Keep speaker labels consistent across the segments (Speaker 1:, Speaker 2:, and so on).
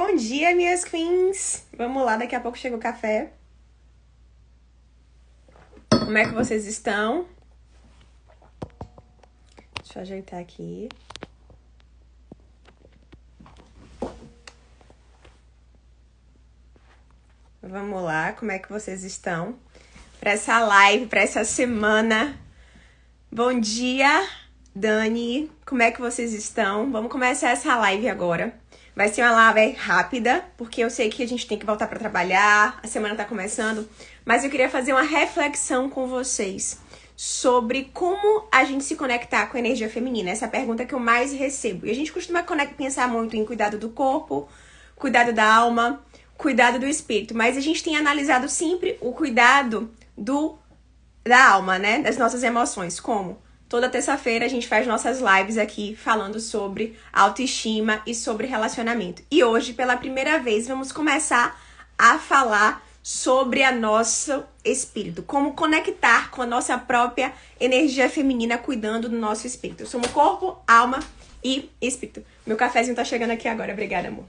Speaker 1: Bom dia, minhas queens! Vamos lá, daqui a pouco chega o café. Como é que vocês estão? Deixa eu ajeitar aqui. Vamos lá, como é que vocês estão? Para essa live, para essa semana. Bom dia, Dani. Como é que vocês estão? Vamos começar essa live agora. Vai ser uma live rápida, porque eu sei que a gente tem que voltar para trabalhar, a semana tá começando, mas eu queria fazer uma reflexão com vocês sobre como a gente se conectar com a energia feminina. Essa é a pergunta que eu mais recebo. E a gente costuma pensar muito em cuidado do corpo, cuidado da alma, cuidado do espírito, mas a gente tem analisado sempre o cuidado da alma, né? Das nossas emoções. Como? Toda terça-feira a gente faz nossas lives aqui falando sobre autoestima e sobre relacionamento. E hoje, pela primeira vez, vamos começar a falar sobre a nosso espírito. Como conectar com a nossa própria energia feminina, cuidando do nosso espírito. Somos corpo, alma e espírito. Meu cafezinho tá chegando aqui agora. Obrigada, amor.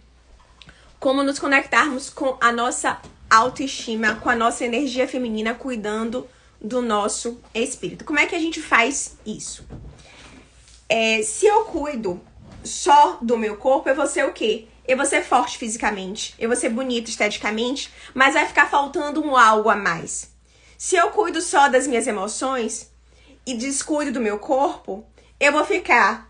Speaker 1: Como nos conectarmos com a nossa autoestima, com a nossa energia feminina, cuidando do nosso espírito. Como é que a gente faz isso? Se eu cuido só do meu corpo, eu vou ser o quê? Eu vou ser forte fisicamente, eu vou ser bonita esteticamente, mas vai ficar faltando um algo a mais. Se eu cuido só das minhas emoções e descuido do meu corpo, eu vou ficar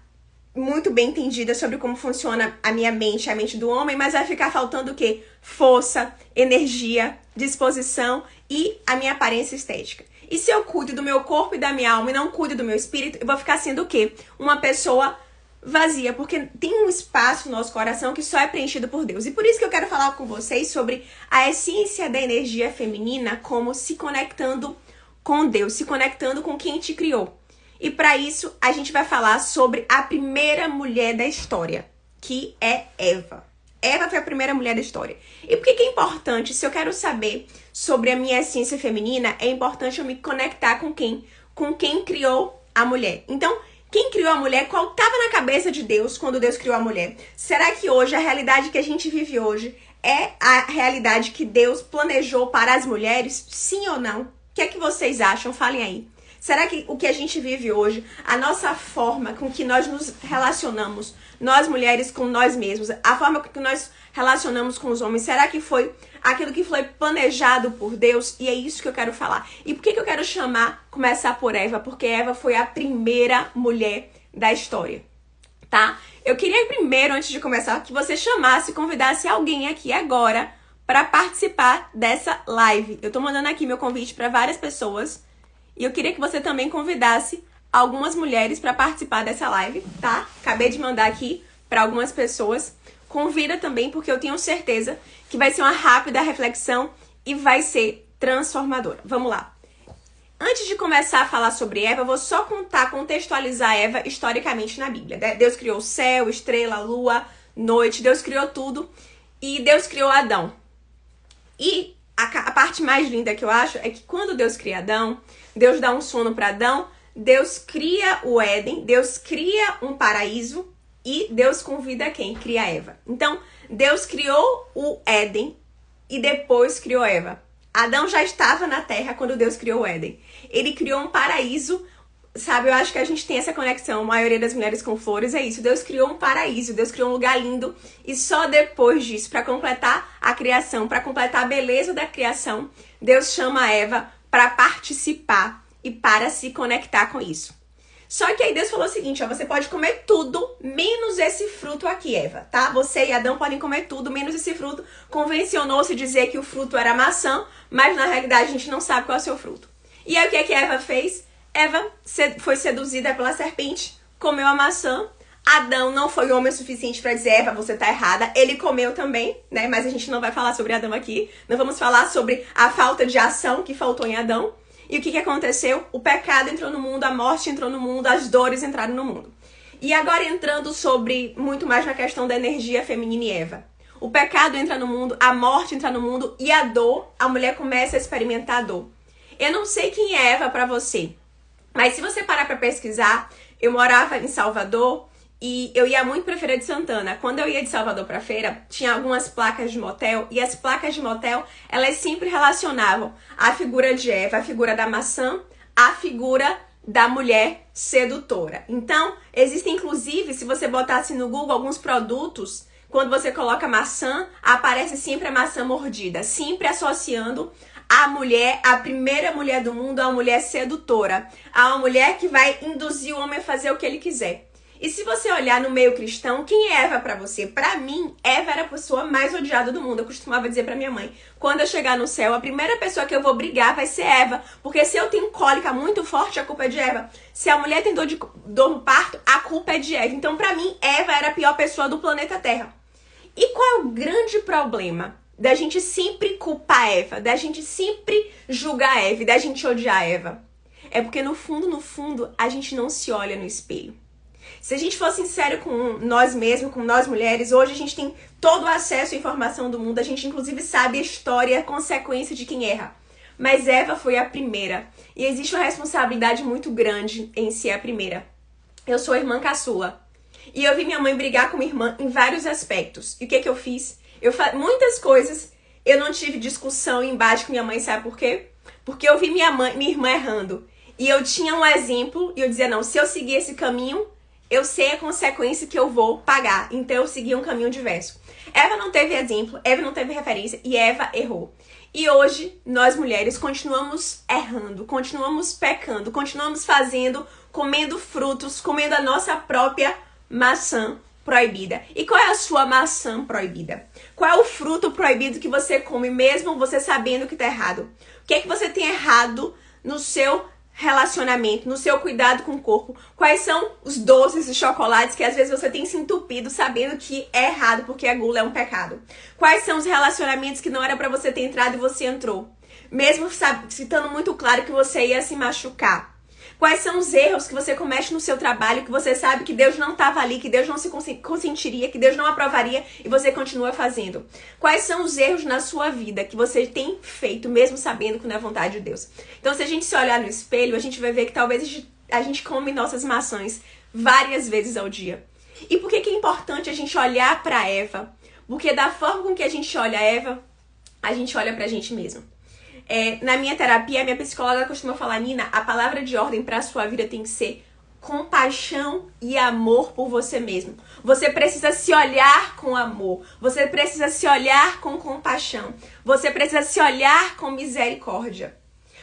Speaker 1: muito bem entendida sobre como funciona a minha mente, a mente do homem, mas vai ficar faltando o quê? Força, energia, disposição e a minha aparência estética. E se eu cuido do meu corpo e da minha alma e não cuido do meu espírito, eu vou ficar sendo o quê? Uma pessoa vazia, porque tem um espaço no nosso coração que só é preenchido por Deus. E por isso que eu quero falar com vocês sobre a essência da energia feminina, como se conectando com Deus, se conectando com quem te criou. E para isso, a gente vai falar sobre a primeira mulher da história, que é Eva. Eva foi a primeira mulher da história. E por que é importante? Se eu quero saber sobre a minha essência feminina, é importante eu me conectar com quem? Com quem criou a mulher. Então, quem criou a mulher? Qual estava na cabeça de Deus quando Deus criou a mulher? Será que hoje, a realidade que a gente vive hoje, é a realidade que Deus planejou para as mulheres? Sim ou não? O que é que vocês acham? Falem aí. Será que o que a gente vive hoje, a nossa forma com que nós nos relacionamos, nós mulheres com nós mesmos, a forma com que nós relacionamos com os homens, será que foi aquilo que foi planejado por Deus? E é isso que eu quero falar. E por que eu quero começar por Eva? Porque Eva foi a primeira mulher da história, tá? Eu queria primeiro, antes de começar, que você chamasse, convidasse alguém aqui agora para participar dessa live. Eu tô mandando aqui meu convite para várias pessoas. E eu queria que você também convidasse algumas mulheres para participar dessa live, tá? Acabei de mandar aqui para algumas pessoas. Convida também, porque eu tenho certeza que vai ser uma rápida reflexão e vai ser transformadora. Vamos lá. Antes de começar a falar sobre Eva, eu vou só contextualizar Eva historicamente na Bíblia, né? Deus criou o céu, estrela, lua, noite, Deus criou tudo e Deus criou Adão. E a parte mais linda que eu acho é que quando Deus cria Adão, Deus dá um sono para Adão, Deus cria o Éden, Deus cria um paraíso e Deus convida quem? Cria Eva. Então, Deus criou o Éden e depois criou Eva. Adão já estava na terra quando Deus criou o Éden. Ele criou um paraíso, sabe? Eu acho que a gente tem essa conexão, a maioria das mulheres com flores é isso. Deus criou um paraíso, Deus criou um lugar lindo e só depois disso, para completar a criação, para completar a beleza da criação, Deus chama Eva para participar e para se conectar com isso. Só que aí Deus falou o seguinte, ó, você pode comer tudo, menos esse fruto aqui, Eva, tá? Você e Adão podem comer tudo, menos esse fruto. Convencionou-se dizer que o fruto era maçã, mas na realidade a gente não sabe qual é o seu fruto. E aí o que é que Eva fez? Eva foi seduzida pela serpente, comeu a maçã. Adão não foi homem o suficiente para dizer, Eva, você tá errada. Ele comeu também, né? Mas a gente não vai falar sobre Adão aqui. Não vamos falar sobre a falta de ação que faltou em Adão. E o que aconteceu? O pecado entrou no mundo, a morte entrou no mundo, as dores entraram no mundo. E agora entrando sobre muito mais na questão da energia feminina e Eva. O pecado entra no mundo, a morte entra no mundo e a dor, a mulher começa a experimentar a dor. Eu não sei quem é Eva para você, mas se você parar para pesquisar, eu morava em Salvador E eu ia muito pra Feira de Santana. Quando eu ia de Salvador pra feira, tinha algumas placas de motel. E as placas de motel, elas sempre relacionavam a figura de Eva, a figura da maçã, a figura da mulher sedutora. Então, existem inclusive, se você botasse no Google alguns produtos, quando você coloca maçã, aparece sempre a maçã mordida. Sempre associando a mulher, a primeira mulher do mundo, a uma mulher sedutora. A uma mulher que vai induzir o homem a fazer o que ele quiser. E se você olhar no meio cristão, quem é Eva pra você? Pra mim, Eva era a pessoa mais odiada do mundo. Eu costumava dizer pra minha mãe, quando eu chegar no céu, a primeira pessoa que eu vou brigar vai ser Eva. Porque se eu tenho cólica muito forte, a culpa é de Eva. Se a mulher tem dor no parto, a culpa é de Eva. Então, pra mim, Eva era a pior pessoa do planeta Terra. E qual é o grande problema da gente sempre culpar Eva, da gente sempre julgar Eva e da gente odiar Eva? É porque no fundo, a gente não se olha no espelho. Se a gente for sincero com nós mesmos, com nós mulheres, hoje a gente tem todo o acesso à informação do mundo, a gente inclusive sabe a história e a consequência de quem erra. Mas Eva foi a primeira. E existe uma responsabilidade muito grande em ser a primeira. Eu sou a irmã caçula. E eu vi minha mãe brigar com minha irmã em vários aspectos. E o que eu fiz? Muitas coisas eu não tive discussão e embate com minha mãe, sabe por quê? Porque eu vi minha irmã errando. E eu tinha um exemplo e eu dizia, não, se eu seguir esse caminho, eu sei a consequência que eu vou pagar. Então eu segui um caminho diverso. Eva não teve exemplo, Eva não teve referência e Eva errou. E hoje, nós mulheres continuamos errando, continuamos pecando, continuamos comendo frutos, comendo a nossa própria maçã proibida. E qual é a sua maçã proibida? Qual é o fruto proibido que você come, mesmo você sabendo que tá errado? O que é que você tem errado no seu relacionamento, no seu cuidado com o corpo? Quais são os doces e chocolates que às vezes você tem se entupido sabendo que é errado porque a gula é um pecado? Quais são os relacionamentos que não era pra você ter entrado e você entrou? Mesmo citando muito claro que você ia se machucar. Quais são os erros que você comete no seu trabalho, que você sabe que Deus não estava ali, que Deus não se consentiria, que Deus não aprovaria e você continua fazendo? Quais são os erros na sua vida que você tem feito, mesmo sabendo que não é vontade de Deus? Então, se a gente se olhar no espelho, a gente vai ver que talvez a gente come nossas maçãs várias vezes ao dia. E por que é importante a gente olhar para Eva? Porque da forma com que a gente olha a Eva, a gente olha pra gente mesmo. Na minha terapia, a minha psicóloga costuma falar, Nina, a palavra de ordem para a sua vida tem que ser compaixão e amor por você mesmo. Você precisa se olhar com amor. Você precisa se olhar com compaixão. Você precisa se olhar com misericórdia.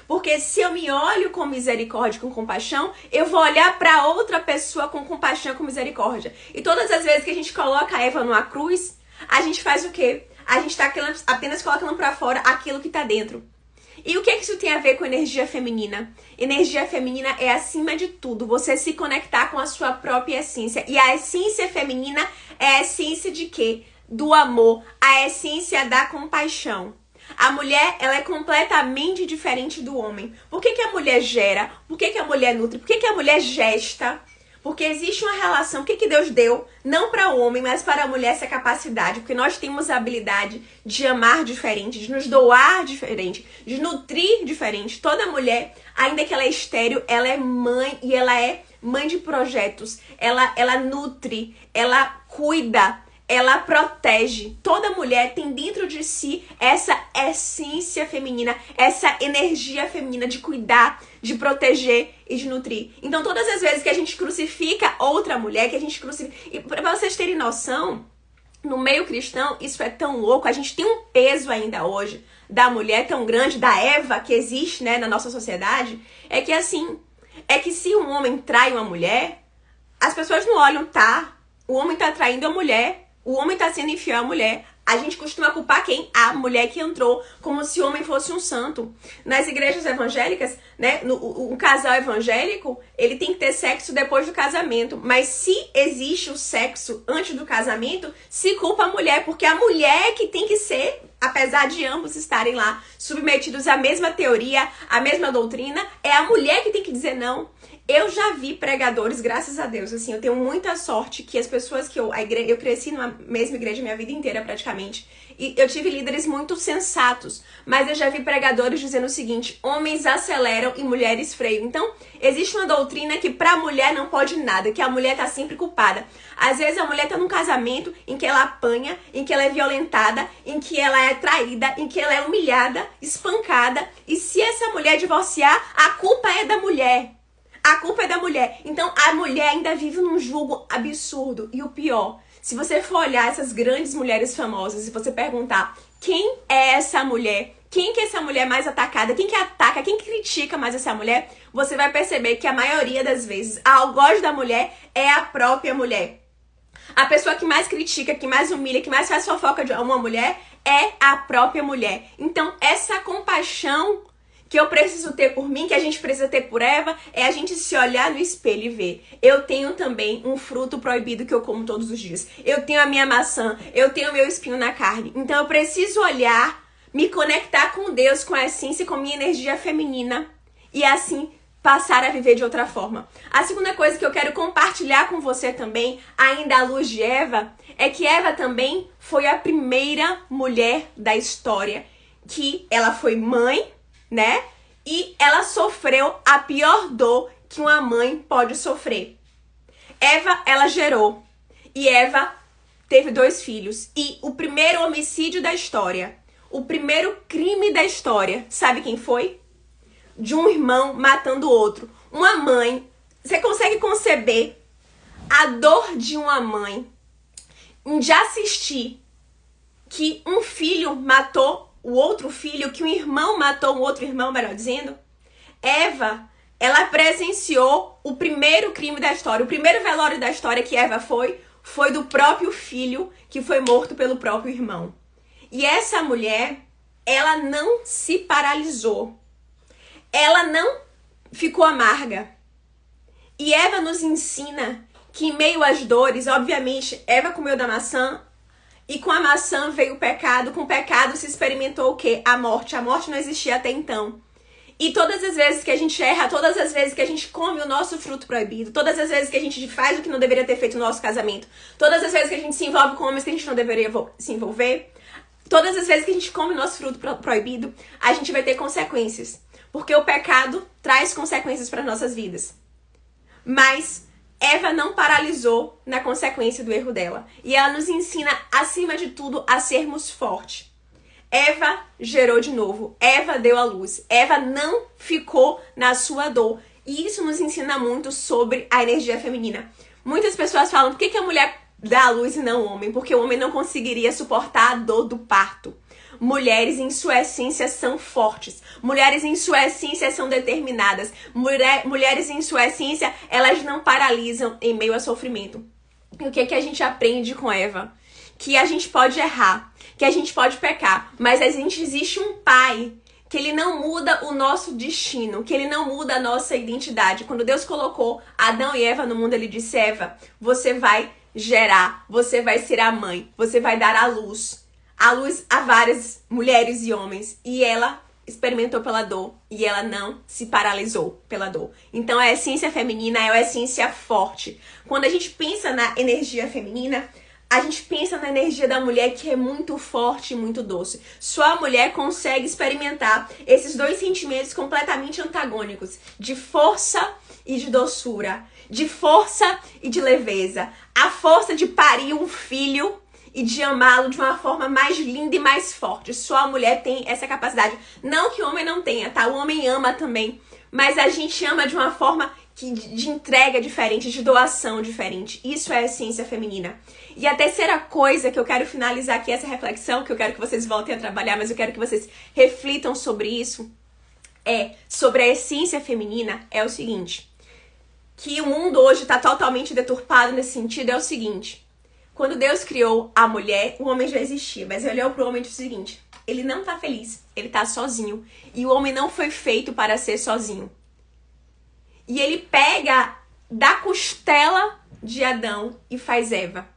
Speaker 1: Porque se eu me olho com misericórdia, com compaixão, eu vou olhar para outra pessoa com compaixão, com misericórdia. E todas as vezes que a gente coloca a Eva numa cruz, a gente faz o quê? A gente está apenas colocando para fora aquilo que está dentro. E o que isso tem a ver com energia feminina? Energia feminina é, acima de tudo, você se conectar com a sua própria essência. E a essência feminina é a essência de quê? Do amor, a essência da compaixão. A mulher, ela é completamente diferente do homem. Por que a mulher gera? Por que a mulher nutre? Por que a mulher gesta? Porque existe uma relação, o que Deus deu, não para o homem, mas para a mulher, essa capacidade. Porque nós temos a habilidade de amar diferente, de nos doar diferente, de nutrir diferente. Toda mulher, ainda que ela é estéril, ela é mãe e ela é mãe de projetos. Ela nutre, ela cuida, ela protege. Toda mulher tem dentro de si essa essência feminina, essa energia feminina de cuidar, de proteger e de nutrir. Então, todas as vezes que a gente crucifica outra mulher, que a gente crucifica... E pra vocês terem noção, no meio cristão, isso é tão louco. A gente tem um peso ainda hoje da mulher tão grande, da Eva que existe, né, na nossa sociedade. É que assim, se um homem trai uma mulher, as pessoas não olham, tá? O homem tá traindo a mulher, o homem tá sendo infiel à mulher. A gente costuma culpar quem? A mulher que entrou, como se o homem fosse um santo. Nas igrejas evangélicas, né, um casal evangélico, ele tem que ter sexo depois do casamento. Mas se existe o sexo antes do casamento, se culpa a mulher, porque a mulher que tem que ser, apesar de ambos estarem lá submetidos à mesma teoria, à mesma doutrina, é a mulher que tem que dizer não. Eu já vi pregadores, graças a Deus, assim, eu tenho muita sorte que as pessoas que eu cresci numa mesma igreja minha vida inteira praticamente, e eu tive líderes muito sensatos, mas eu já vi pregadores dizendo o seguinte: homens aceleram e mulheres freiam. Então, existe uma doutrina que pra mulher não pode nada, que a mulher tá sempre culpada. Às vezes a mulher tá num casamento em que ela apanha, em que ela é violentada, em que ela é traída, em que ela é humilhada, espancada, e se essa mulher divorciar, a culpa é da mulher. A culpa é da mulher. Então, a mulher ainda vive num julgo absurdo. E o pior, se você for olhar essas grandes mulheres famosas e você perguntar quem é essa mulher, quem que é essa mulher mais atacada, quem que ataca, quem que critica mais essa mulher, você vai perceber que a maioria das vezes, a algoz da mulher é a própria mulher. A pessoa que mais critica, que mais humilha, que mais faz fofoca de uma mulher é a própria mulher. Então, essa compaixão que eu preciso ter por mim, que a gente precisa ter por Eva, é a gente se olhar no espelho e ver: eu tenho também um fruto proibido que eu como todos os dias. Eu tenho a minha maçã, eu tenho o meu espinho na carne. Então eu preciso olhar, me conectar com Deus, com a essência e com a minha energia feminina, e assim passar a viver de outra forma. A segunda coisa que eu quero compartilhar com você também, ainda à luz de Eva, é que Eva também foi a primeira mulher da história, que ela foi mãe, né? E ela sofreu a pior dor que uma mãe pode sofrer. Eva, ela gerou. E Eva teve 2 filhos. E o primeiro homicídio da história, o primeiro crime da história, sabe quem foi? De um irmão matando o outro. Uma mãe. Você consegue conceber a dor de uma mãe de assistir que um filho matou o outro filho, que um irmão matou um outro irmão, melhor dizendo? Eva, ela presenciou o primeiro crime da história. O primeiro velório da história que Eva foi do próprio filho que foi morto pelo próprio irmão. E essa mulher, ela não se paralisou. Ela não ficou amarga. E Eva nos ensina que em meio às dores, obviamente, Eva comeu da maçã, e com a maçã veio o pecado. Com o pecado se experimentou o quê? A morte. A morte não existia até então. E todas as vezes que a gente erra, todas as vezes que a gente come o nosso fruto proibido, todas as vezes que a gente faz o que não deveria ter feito no nosso casamento, todas as vezes que a gente se envolve com homens que a gente não deveria se envolver, todas as vezes que a gente come o nosso fruto proibido, a gente vai ter consequências. Porque o pecado traz consequências para nossas vidas. Mas Eva não paralisou na consequência do erro dela. E ela nos ensina, acima de tudo, a sermos fortes. Eva gerou de novo. Eva deu à luz. Eva não ficou na sua dor. E isso nos ensina muito sobre a energia feminina. Muitas pessoas falam: por que a mulher dá à luz e não o homem? Porque o homem não conseguiria suportar a dor do parto. Mulheres em sua essência são fortes. Mulheres em sua essência são determinadas. Mulheres em sua essência, elas não paralisam em meio a sofrimento. E o que a gente aprende com Eva? Que a gente pode errar, que a gente pode pecar, mas existe um pai que ele não muda o nosso destino, que ele não muda a nossa identidade. Quando Deus colocou Adão e Eva no mundo, ele disse: Eva, você vai gerar, você vai ser a mãe, você vai dar à luz a várias mulheres e homens. E ela experimentou pela dor e ela não se paralisou pela dor. Então a essência feminina é a essência forte. Quando a gente pensa na energia feminina, a gente pensa na energia da mulher, que é muito forte e muito doce. Só a mulher consegue experimentar esses 2 sentimentos completamente antagônicos, de força e de doçura, de força e de leveza. A força de parir um filho e de amá-lo de uma forma mais linda e mais forte. Só a mulher tem essa capacidade. Não que o homem não tenha, tá? O homem ama também. Mas a gente ama de uma forma de entrega diferente, de doação diferente. Isso é a essência feminina. E a terceira coisa que eu quero finalizar aqui, essa reflexão, que eu quero que vocês voltem a trabalhar, mas eu quero que vocês reflitam sobre isso, sobre a essência feminina, é o seguinte: que o mundo hoje está totalmente deturpado nesse sentido, é o seguinte: quando Deus criou a mulher, o homem já existia, mas ele olhou pro homem e disse o seguinte: ele não tá feliz, ele tá sozinho. E o homem não foi feito para ser sozinho. E ele pega da costela de Adão e faz Eva.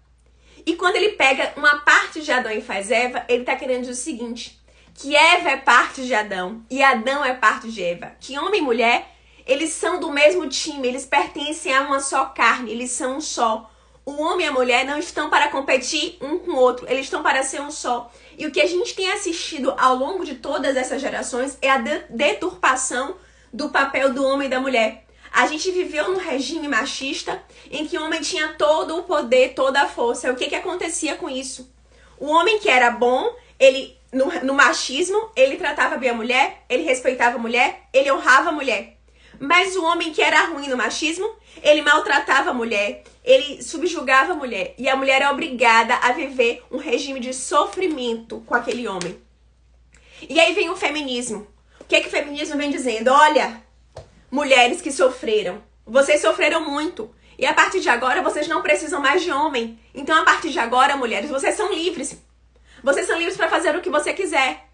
Speaker 1: E quando ele pega uma parte de Adão e faz Eva, ele tá querendo dizer o seguinte: que Eva é parte de Adão e Adão é parte de Eva. Que homem e mulher, Eles são do mesmo time, eles pertencem a uma só carne, eles são um só. O homem e a mulher não estão para competir um com o outro, eles estão para ser um só. E o que a gente tem assistido ao longo de todas essas gerações é a deturpação do papel do homem e da mulher. A gente viveu num regime machista em que o homem tinha todo o poder, toda a força. O que acontecia com isso? O homem que era bom, ele no machismo, ele tratava bem a mulher, ele respeitava a mulher, ele honrava a mulher. Mas o homem que era ruim no machismo, ele maltratava a mulher, ele subjugava a mulher. E a mulher é obrigada a viver um regime de sofrimento com aquele homem. E aí vem o feminismo. O que o feminismo vem dizendo? Olha, mulheres que sofreram, vocês sofreram muito. E a partir de agora, vocês não precisam mais de homem. Então, a partir de agora, mulheres, vocês são livres. Vocês são livres para fazer o que você quiser.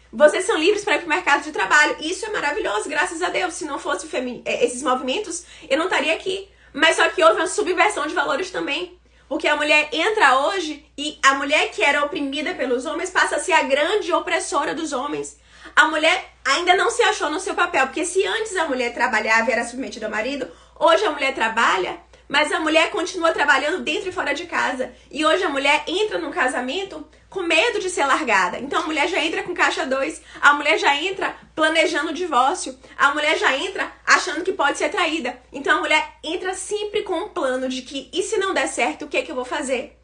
Speaker 1: Vocês são livres para ir para o mercado de trabalho. Isso é maravilhoso, graças a Deus. Se não fosse esses movimentos, eu não estaria aqui. Mas só que houve uma subversão de valores também. Porque a mulher entra hoje e a mulher que era oprimida pelos homens passa a ser a grande opressora dos homens. A mulher ainda não se achou no seu papel. Porque se antes a mulher trabalhava e era submetida ao marido, hoje a mulher trabalha, mas a mulher continua trabalhando dentro e fora de casa. E hoje a mulher entra num casamento com medo de ser largada. Então a mulher já entra com caixa 2, a mulher já entra planejando o divórcio, a mulher já entra achando que pode ser traída. Então a mulher entra sempre com um plano de que, e se não der certo, o que é que eu vou fazer?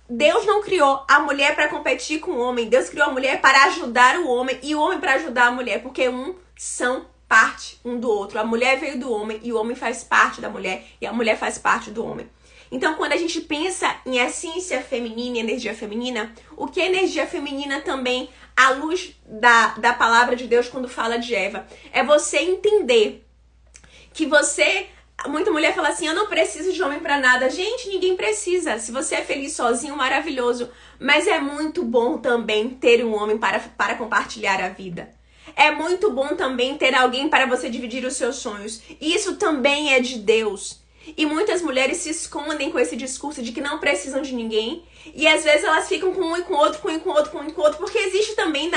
Speaker 1: Deus não criou a mulher para competir com o homem, Deus criou a mulher para ajudar o homem e o homem para ajudar a mulher, porque são parte um do outro. A mulher veio do homem e o homem faz parte da mulher e a mulher faz parte do homem. Então, quando a gente pensa em essência feminina e energia feminina, o que é energia feminina também, à luz da palavra de Deus quando fala de Eva, é você entender que muita mulher fala assim, eu não preciso de homem pra nada. Gente, ninguém precisa. Se você é feliz sozinho, maravilhoso. Mas é muito bom também ter um homem para compartilhar a vida. É muito bom também ter alguém para você dividir os seus sonhos. Isso também é de Deus. E muitas mulheres se escondem com esse discurso de que não precisam de ninguém. E às vezes elas ficam com um e com outro, com um e com outro, com um e com outro. Porque existe também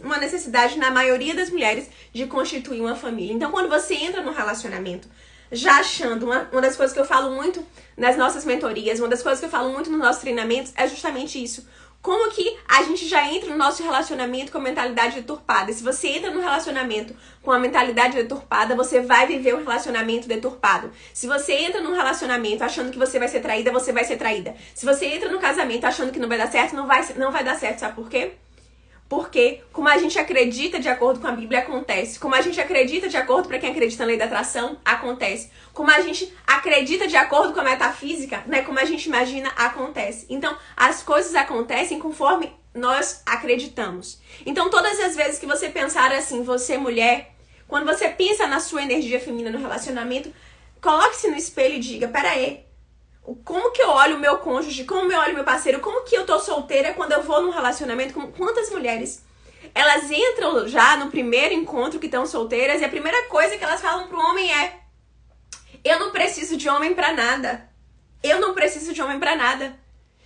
Speaker 1: uma necessidade na maioria das mulheres de constituir uma família. Então quando você entra num relacionamento já achando, uma das coisas que eu falo muito nas nossas mentorias, uma das coisas que eu falo muito nos nossos treinamentos é justamente isso. Como que a gente já entra no nosso relacionamento com a mentalidade deturpada? Se você entra no relacionamento com a mentalidade deturpada, você vai viver um relacionamento deturpado. Se você entra num relacionamento achando que você vai ser traída, você vai ser traída. Se você entra no casamento achando que não vai dar certo, não vai dar certo. Sabe por quê? Porque como a gente acredita de acordo com a Bíblia, acontece. Como a gente acredita de acordo, para quem acredita na lei da atração, acontece. Como a gente acredita de acordo com a metafísica, né? Como a gente imagina, acontece. Então, as coisas acontecem conforme nós acreditamos. Então, todas as vezes que você pensar assim, você mulher, quando você pensa na sua energia feminina no relacionamento, coloque-se no espelho e diga, peraí, como que eu olho o meu cônjuge, como eu olho o meu parceiro, como que eu tô solteira quando eu vou num relacionamento com quantas mulheres? Elas entram já no primeiro encontro que estão solteiras e a primeira coisa que elas falam pro homem é: eu não preciso de homem pra nada. Eu não preciso de homem pra nada.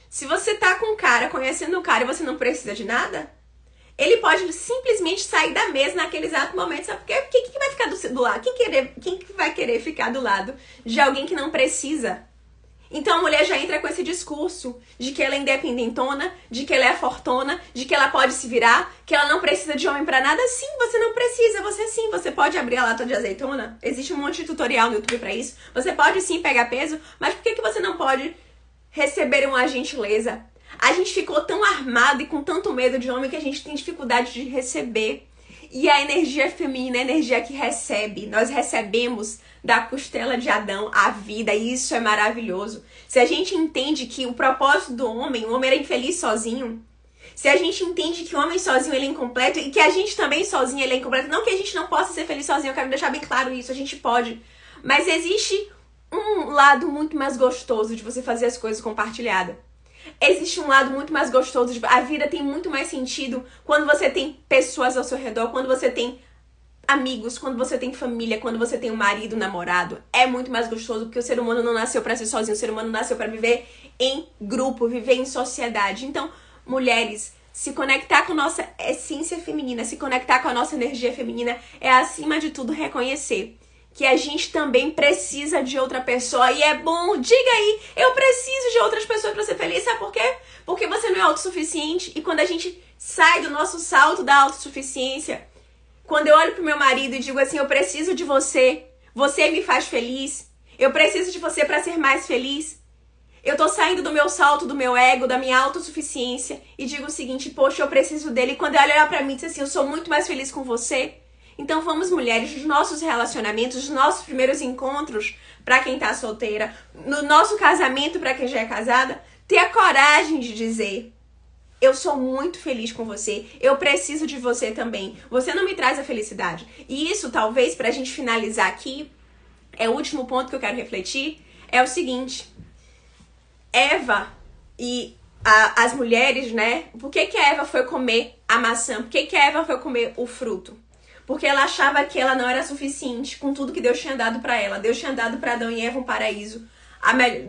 Speaker 1: Se você tá com um cara, conhecendo um cara e você não precisa de nada, ele pode simplesmente sair da mesa naquele exato momento, sabe por quê? Quem que vai ficar do lado? Quem que vai querer ficar do lado de alguém que não precisa? Então a mulher já entra com esse discurso de que ela é independentona, de que ela é fortona, de que ela pode se virar, que ela não precisa de homem pra nada. Sim, você não precisa, você pode abrir a lata de azeitona, existe um monte de tutorial no YouTube pra isso. Você pode sim pegar peso, mas por que você não pode receber uma gentileza? A gente ficou tão armado e com tanto medo de homem que a gente tem dificuldade de receber. E a energia feminina é a energia que recebe. Nós recebemos da costela de Adão a vida, e isso é maravilhoso. Se a gente entende que o propósito do homem, o homem era infeliz sozinho, se a gente entende que o homem sozinho ele é incompleto e que a gente também sozinho ele é incompleto, não que a gente não possa ser feliz sozinho, eu quero deixar bem claro isso, a gente pode, mas existe um lado muito mais gostoso de você fazer as coisas compartilhadas. Existe um lado muito mais gostoso, a vida tem muito mais sentido quando você tem pessoas ao seu redor, quando você tem amigos, quando você tem família, quando você tem um marido, um namorado. É muito mais gostoso porque o ser humano não nasceu pra ser sozinho, o ser humano nasceu pra viver em grupo, viver em sociedade. Então, mulheres, se conectar com a nossa essência feminina, se conectar com a nossa energia feminina é, acima de tudo, reconhecer que a gente também precisa de outra pessoa. E é bom, diga aí, eu preciso de outras pessoas para ser feliz. Sabe por quê? Porque você não é autossuficiente. E quando a gente sai do nosso salto da autossuficiência, quando eu olho pro meu marido e digo assim, eu preciso de você, você me faz feliz, eu preciso de você para ser mais feliz. Eu tô saindo do meu salto, do meu ego, da minha autossuficiência e digo o seguinte, poxa, eu preciso dele. E quando ele olha pra mim e diz assim, eu sou muito mais feliz com você. Então vamos, mulheres, nos nossos relacionamentos, nos nossos primeiros encontros, pra quem tá solteira, no nosso casamento, pra quem já é casada, ter a coragem de dizer, eu sou muito feliz com você, eu preciso de você também. Você não me traz a felicidade. E isso, talvez, pra gente finalizar aqui, é o último ponto que eu quero refletir, é o seguinte. Eva e as mulheres, né? Por que a Eva foi comer a maçã? Por que a Eva foi comer o fruto? Porque ela achava que ela não era suficiente com tudo que Deus tinha dado pra ela. Deus tinha dado pra Adão e Eva um paraíso.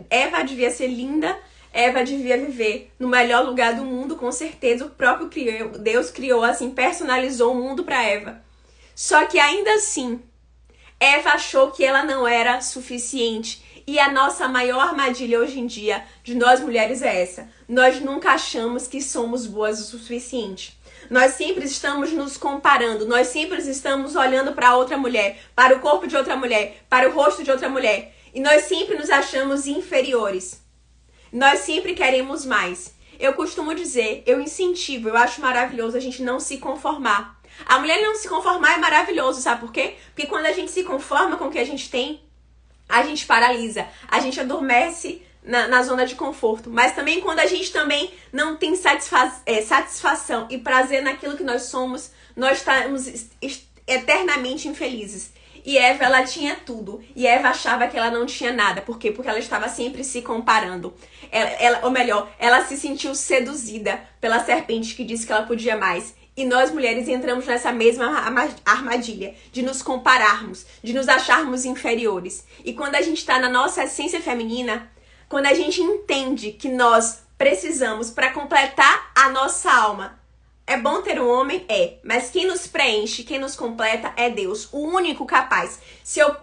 Speaker 1: Eva devia ser linda, Eva devia viver no melhor lugar do mundo, com certeza. O próprio Deus criou assim, personalizou o mundo pra Eva. Só que ainda assim, Eva achou que ela não era suficiente. E a nossa maior armadilha hoje em dia de nós mulheres é essa. Nós nunca achamos que somos boas o suficiente. Nós sempre estamos nos comparando. Nós sempre estamos olhando para outra mulher, para o corpo de outra mulher, para o rosto de outra mulher. E nós sempre nos achamos inferiores. Nós sempre queremos mais. Eu costumo dizer, eu incentivo, eu acho maravilhoso a gente não se conformar. A mulher não se conformar é maravilhoso, sabe por quê? Porque quando a gente se conforma com o que a gente tem, a gente paralisa, a gente adormece na zona de conforto. Mas também quando a gente também não tem satisfação e prazer naquilo que nós somos, nós estamos eternamente infelizes. E Eva, ela tinha tudo. E Eva achava que ela não tinha nada. Por quê? Porque ela estava sempre se comparando. Ou melhor, ela se sentiu seduzida pela serpente que disse que ela podia mais. E nós, mulheres, entramos nessa mesma armadilha de nos compararmos, de nos acharmos inferiores. E quando a gente está na nossa essência feminina, quando a gente entende que nós precisamos, para completar a nossa alma, é bom ter um homem? É. Mas quem nos preenche, quem nos completa é Deus, o único capaz.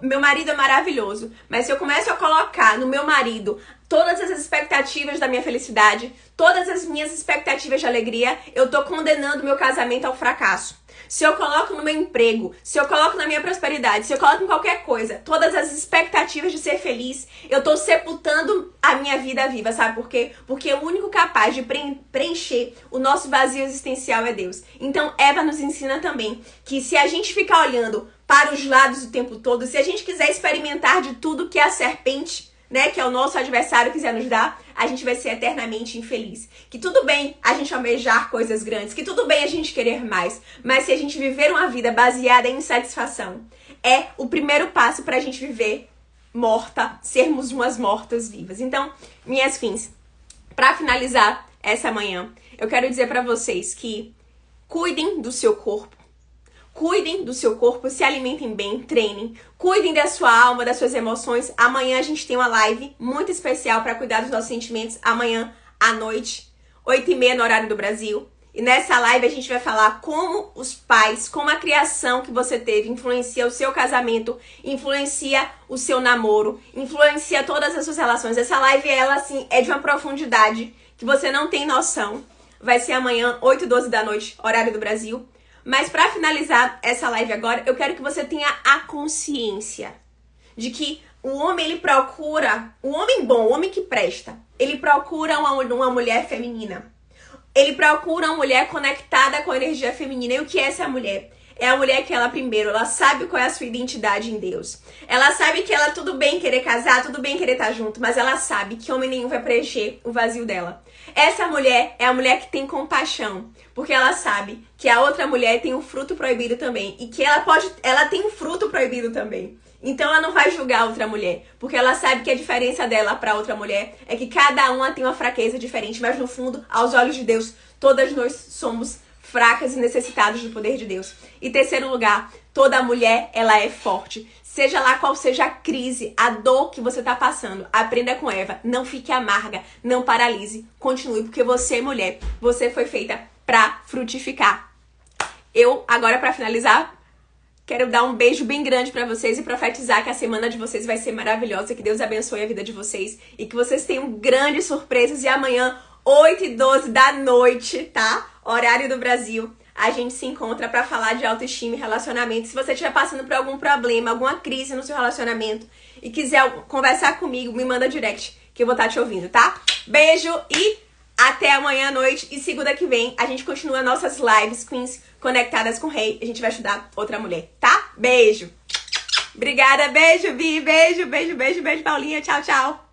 Speaker 1: Meu marido é maravilhoso, mas se eu começo a colocar no meu marido todas as expectativas da minha felicidade, todas as minhas expectativas de alegria, eu tô condenando meu casamento ao fracasso. Se eu coloco no meu emprego, se eu coloco na minha prosperidade, se eu coloco em qualquer coisa, todas as expectativas de ser feliz, eu tô sepultando a minha vida viva, sabe por quê? Porque o único capaz de preencher o nosso vazio existencial é Deus. Então, Eva nos ensina também que se a gente ficar olhando para os lados o tempo todo, se a gente quiser experimentar de tudo que a serpente, né, que é o nosso adversário, quiser nos dar, a gente vai ser eternamente infeliz. Que tudo bem a gente almejar coisas grandes, que tudo bem a gente querer mais, mas se a gente viver uma vida baseada em insatisfação, é o primeiro passo para a gente viver morta, sermos umas mortas vivas. Então, minhas fins, para finalizar essa manhã, eu quero dizer para vocês que cuidem do seu corpo. Cuidem do seu corpo, se alimentem bem, treinem. Cuidem da sua alma, das suas emoções. Amanhã a gente tem uma live muito especial para cuidar dos nossos sentimentos. Amanhã à noite, 8h30 no horário do Brasil. E nessa live a gente vai falar como os pais, como a criação que você teve influencia o seu casamento, influencia o seu namoro, influencia todas as suas relações. Essa live, ela assim, é de uma profundidade que você não tem noção. Vai ser amanhã, 8h12 da noite, horário do Brasil. Mas para finalizar essa live agora, eu quero que você tenha a consciência de que o homem, ele procura, o homem bom, o homem que presta, ele procura uma mulher feminina. Ele procura uma mulher conectada com a energia feminina. E o que é essa mulher? É a mulher que ela, primeiro, ela sabe qual é a sua identidade em Deus. Ela sabe que ela tudo bem querer casar, tudo bem querer estar junto, mas ela sabe que homem nenhum vai preencher o vazio dela. Essa mulher é a mulher que tem compaixão, porque ela sabe que a outra mulher tem um fruto proibido também e que ela tem um fruto proibido também. Então ela não vai julgar a outra mulher, porque ela sabe que a diferença dela para outra mulher é que cada uma tem uma fraqueza diferente, mas no fundo, aos olhos de Deus, todas nós somos fracas e necessitadas do poder de Deus. E terceiro lugar, toda mulher, ela é forte. Seja lá qual seja a crise, a dor que você tá passando, aprenda com Eva. Não fique amarga, não paralise. Continue, porque você, mulher, você foi feita pra frutificar. Eu, agora pra finalizar, Quero dar um beijo bem grande pra vocês e profetizar que a semana de vocês vai ser maravilhosa, que Deus abençoe a vida de vocês e que vocês tenham grandes surpresas. E amanhã, 8h12 da noite, tá? Horário do Brasil, a gente se encontra pra falar de autoestima e relacionamento. Se você estiver passando por algum problema, alguma crise no seu relacionamento e quiser conversar comigo, me manda direct que eu vou estar te ouvindo, tá? Beijo e até amanhã à noite. E segunda que vem a gente continua nossas lives Queens Conectadas com o Rei. A gente vai ajudar outra mulher, tá? Beijo! Obrigada, beijo, Bi, beijo, Paulinha, tchau, tchau!